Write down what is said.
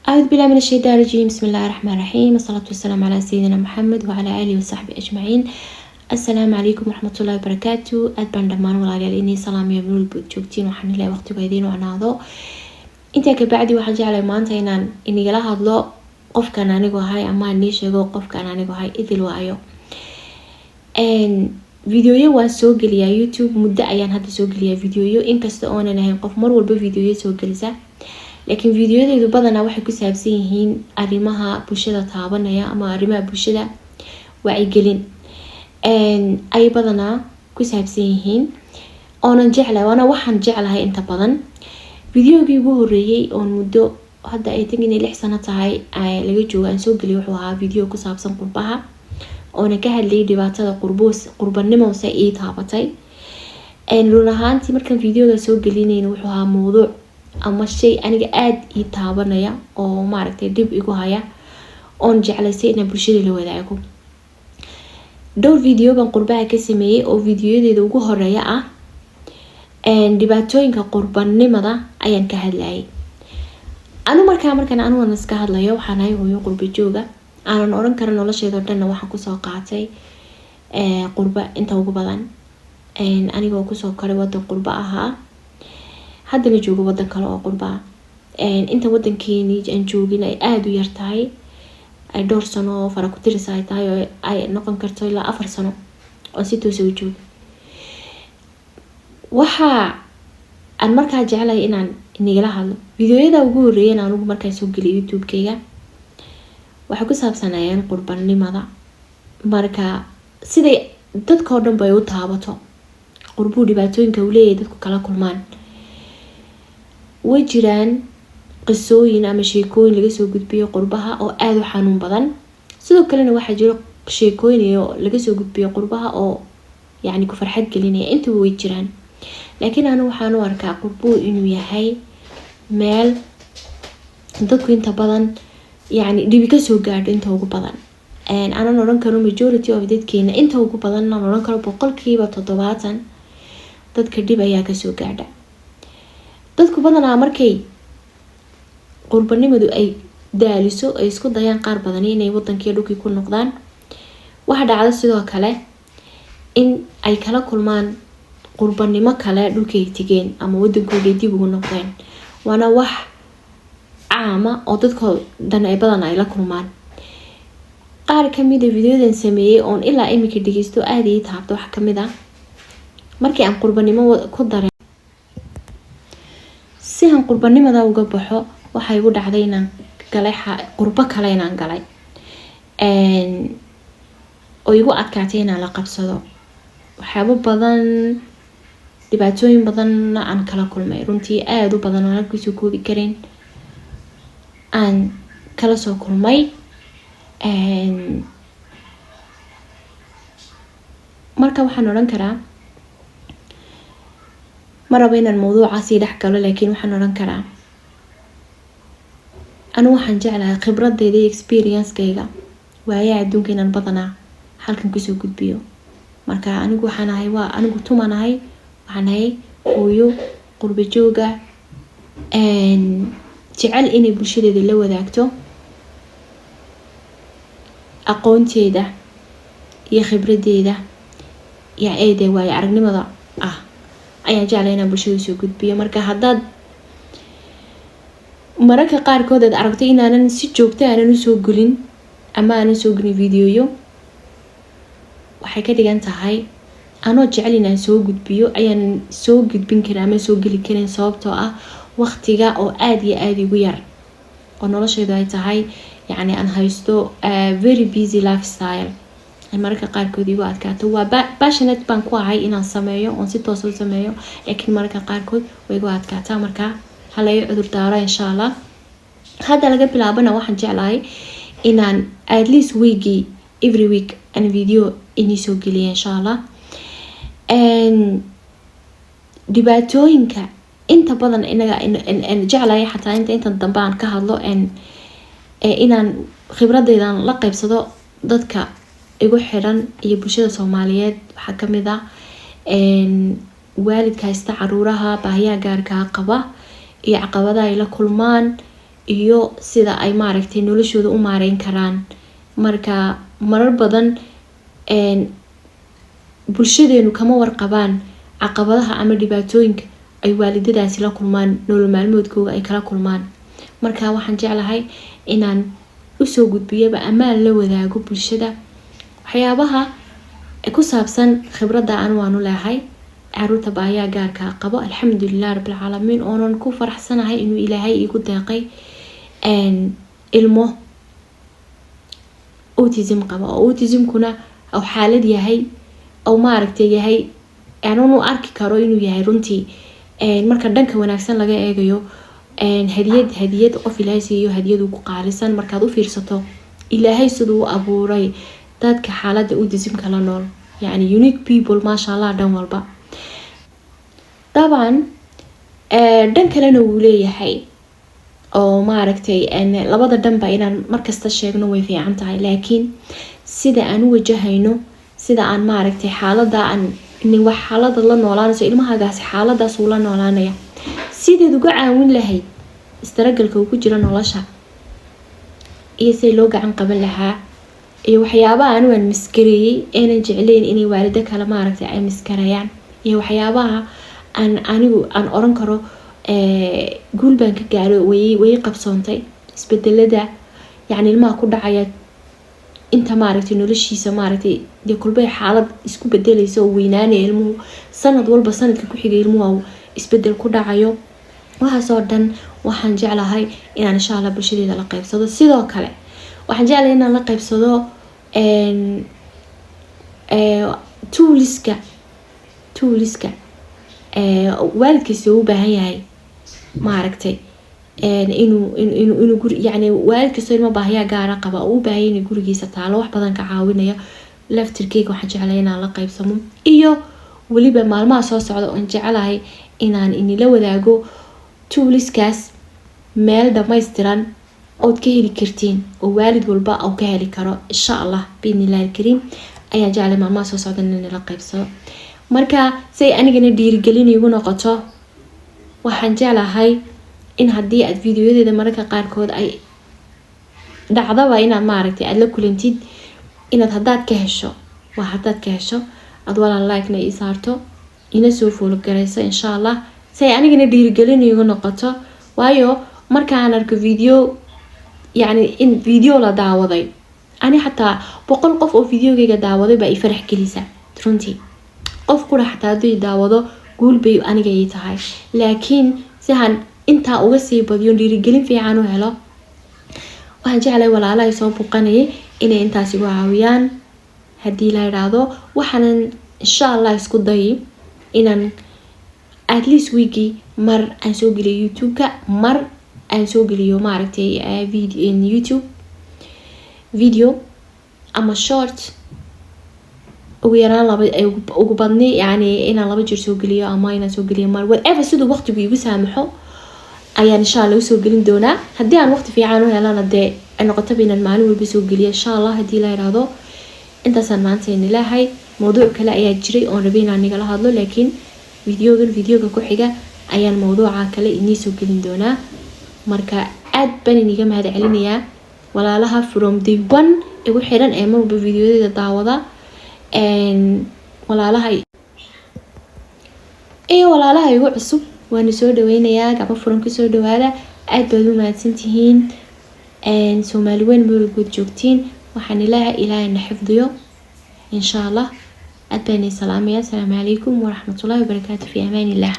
أعوذ بالله من الشيطان الرجيم. بسم الله الرحمن الرحيم، والصلاة والسلام على سيدنا محمد وعلى آله وصحبه أجمعين. السلام عليكم ورحمة الله وبركاته. أدبان دمان والعليال إني سلام يا بنول بتشوكتين وحن الله وقت قيدين وعناضو انت كبعدي waxaan jeclay maanta inaan inigala hadlo qofkan anigu ahay ama aan sheego qofkan anigu ahay idil waayo videoyo waan soo geliyaa YouTube muddo ayaan hadda soo geliyaa videoyo inkasta oo aan ahayn qof mar walba videoyo soo gelisa laakiin videoyadeedu badanaa waxay ku saabsan yihiin arrimaha bulshada taabanaya ama arrimaha bulshada wacyigelin ay badanaa ku saabsan yihiin oonan jeclay waxaan jeclahay inta badan videogii ugu horeeyay oo muddo hadda ay tagin 6 sano tahay ay laga joogo aan soo geliyo wuxuu ahaa video ku saabsan qurbaha oo ka hadlay dhibaatada qurbanimo say ii taabatay run ahaantii markaan videoga soo gelinayna wuxuu ahaa mowduuc ama shay aniga aad ii taabanaya oo maaragtay dib igu haya oon jeclaysay inaan bulshada la wadaago dhowr video baan qurbaha ka sameeyay oo videoyadeeda ugu horeeya ah dhibaatooyinka qurbanimada ayaan ka hadlayay markaan anu iska hadlayo waxaan ahay hooyo qurba jooga aanan oran karin nolosheeda dhanna waxaan kusoo qaatay qurba inta ugu badan anigoo kusoo koray wadan qurba ahaa haddana joogo wadan kale oo qurba inta wadankeeni aan joogin ay aad u yar tahay ay dhowr sano oo fara ku tiris ay tahay oo ay noqon karto ilaa 4 sano oo si toos ah u joogo waxa aan markaa jeclay inaan inagala hadlo videoyada ugu horeeyay aan ugu markaa soo geliyay YouTube-kayga waxa ku saabsanayeen qurbanimada marka sida dadka oo dhan bay u taabato qurbu dhibaatooyinka uu leeyahay dadku kala kulmaan way jiraan qisooyin ama sheekooyin laga soo gudbiyo qurbaha oo aad u xanuun badan sidoo kalena waxa jiro sheekooyin laga soo gudbiyo qurbaha oo yani ku farxad gelinaya inta way jiraan laakiin anu waxaan u arkaa qurbu inuu yahay meel dadku inta badan yani dhibi ka soo gaadho inta ugu badan aanan oran karo majority of dadkeena inta ugu badan aan oran karo 70% dadka dhib ayaa ka soo gaadha dadku badanaa markay qurbanimadu ay daaliso ay isku dayaan qaar badan inay wadankii dhulkii ku noqdaan waxa dhacda sidoo kale in ay kala kulmaan qurbanimo kale dhulkay tigeen ama wadankooda dib ugu noqdeen waana wax caama oo dadka dhan ay badan ay la kulmaan qaar kamid ah videodan sameeyay oo ilaa imika dhigeysto aad ii taabto wax kamid ah markii aan qurbanimo ku daray si aan qurbanimada uga baxo waxay ugu dhacday inaan galay qurbo kale inaan galay oo igu adkaatay inaan la qabsado waxyaabo badan dhibaatooyin badan aan kala kulmay runtii aad u badan oo ku soo koobi karin aan kala soo kulmay marka waxaan oran karaa maraba inaan mowduucaasi dhex galo laakiin waxaan oran karaa anu waxaan jeclahay khibradeyda iyo experience-kayga waayaa adduunka inaan badanaa halkan kusoo gudbiyo marka anigu waxaan ahay anigu tumanahay waxaan ahay hooyo qurba jooga jecel inay bulshadeeda la wadaagto aqoonteeda iyo khibradeeda iyo eede waayo aragnimada ah ayaan jeclay inaan bulshada soo gudbiyo marka haddaad mararka qaarkood aad aragto inaanan si joogto aanan u soo gelin ama aanan soo gelin videoyo waxay ka dhigan tahay anoo jecel inaan soo gudbiyo ayaan soo gudbin karin ama soo geli karin sababtoo ah waqtiga oo aad iyo aad ugu yar oo nolosheedu ay tahay yani aan haysto very busy lifestyle mararka qaarkood igu adkaato waa passionate baan ku ahay inaan sameeyo oo si toos ah sameeyo laakiin mararka qaarkood way igu adkaataa marka halay cudur daara insha Allah hadda laga bilaabana waxaan jeclahay inaan at least every week an video inii soo geliyo insha Allah dhibaatooyinka inta badan inaga jeclahay xataa inta dambe aan ka hadlo inaan khibradeydan la qaybsado dadka igu xiran iyo bulshada Soomaaliyeed waxa kamid ah waalidka haysta caruuraha baahiyaha gaarka qaba iyo caqabadaha ay la kulmaan iyo sida ay maaragtay noloshooda u maareyn karaan. Marka marar badan bulshadeenu kama warqabaan caqabadaha ama dhibaatooyinka ay waalidadaasi la kulmaan nolol maalmoodkooda ay kala kulmaan. Marka waxaan jeclahay inaan usoo gudbiyaba amaan la wadaago bulshada waxyaabaha ku saabsan khibradda aan waanu leeyahay caruurta baahiyaha gaarka qabo. Alxamdulillaah rabbil caalamiin oonan ku faraxsanahay inuu ilaahay igu deeqay ilmo autism qabo. Autismkuna oo xaalad yahay oo maaragtay yahay aanu arki karo inuu yahay runtii marka dhanka wanaagsan laga eegayo hadiyad qof ilaahay siiyo hadiyad ugu qaalisan markaad u fiirsato ilaahay siduu u abuuray dadka xaaladda autismka la nool, yani unique people maasha Allah dhan walba. طبعا dhan kalena wuu leeyahay oo maaragtay labada dhanba inaan markasta sheegno way fiican tahay, laakiin sida aan u wajahayno, sida aan maaragtay xaaladda aan wax xaaladda la noolaanayso ilmahagaasi xaaladaas uu la noolaanaya sideed uga caawin lahayd istaragalka uu ku jiro nolosha iyo si loo gacan qaban lahaa iyo waxyaabaha aan miskareeyay aanan jeclayn inay waalido kale maaragtay ay miskarayaan iyo waxyaabaha anigu aan oran karo guul baan ka gaaro way qabsoontay isbedelada yani ilmaha ku dhacaya inta maaragtay noloshiisa maaragtay de kulbay xaalad isku bedelayso oo weynaanay ilmuhu sanad walba sanadka ku xigay ilmuhu isbedel ku dhacayo. waxaasoo dhan waxaan jeclahay inaan insha Allah bulshadeeda la qaybsado. sidoo kale waxaan jeclahay inaan la qaybsado tooliska waalidkiisa u baahan yahay maaragtay inuu guri yani waalidkiisa ilmo baahiya gaar ah qaba u baahan yahay gurigiisa taalo wax badan ka caawinaya laftirkeyga. waxaan jeclahay inaan la qaybsamo iyo waliba maalmaha soo socda oo jeclahay inaan inila wadaago tooliskaas meel dhammaystiran ood ka heli kartiin oo waalid walba oo ka heli karo insha Allah biidnillaahi kariim ayaan jeclahay maalmaha soo socda inaan la qaybsado. marka say anigana dhiirigelin igu noqoto waxaan jeclahay in haddii aad fiidiyodeeda mararka qaarkood ay dhacdaba inaad maaragtay aad la kulantid inaad haddaad ka hesho aad walaan like-na ii saarto ina soo follow garayso insha Allah say anigana dhiirigelin igu noqoto. waayo markaan arko video yani in video la daawaday ani xataa 100 qof oo videogeyga daawaday baa i farax gelisa runtii. qof kula xataa hadii daawado guul bay aniga ii tahay, laakiin si aan intaa uga sii badiyo dhiirigelin fiican u helo waxaan jeclahay walaalahay soo buqanayay inay intaas igu caawiyaan hadii la yiraahdo. waxaan insha Allah isku dayay inaan at least weekly mar aan soo geliyo YouTube-ka, mar aan soo geliyo maaragtay video in YouTube video ama short ugu yaraan laba ugu badnay yani inaan laba jeer soo geliyo ama inaan soo geliyo mar whatever sidoo waqtigu igu saamaxo ayaan insha Allah soo gelin doonaa. haddii aan waqti fiican u helana dee noqoto inaan maalin walba soo geliyo insha Allah hadii la yiraahdo. intaasaan maanta ilaahay mowduuc kale ayaa jiray oo rabay inaan nigala hadlo, laakiin videoga ku xiga ayaan mowduuca kale inii soo gelin doonaa. marka aad baan iniga mahadcelinayaa walaalaha from day one igu xiran ee mar walba videoyada daawada walaalaha igu cusub waan soo dhaweynayaa gacmo furan ku soo dhawaada. aad baad u mahadsantihiin Soomaali weyn meel guud joogtiin. waxaan ilaahay na xifdiyo insha Allah. aad baan salaamaya. assalaamu calaykum waraxmatullaahi wabarakaatuh. fi amaanillah.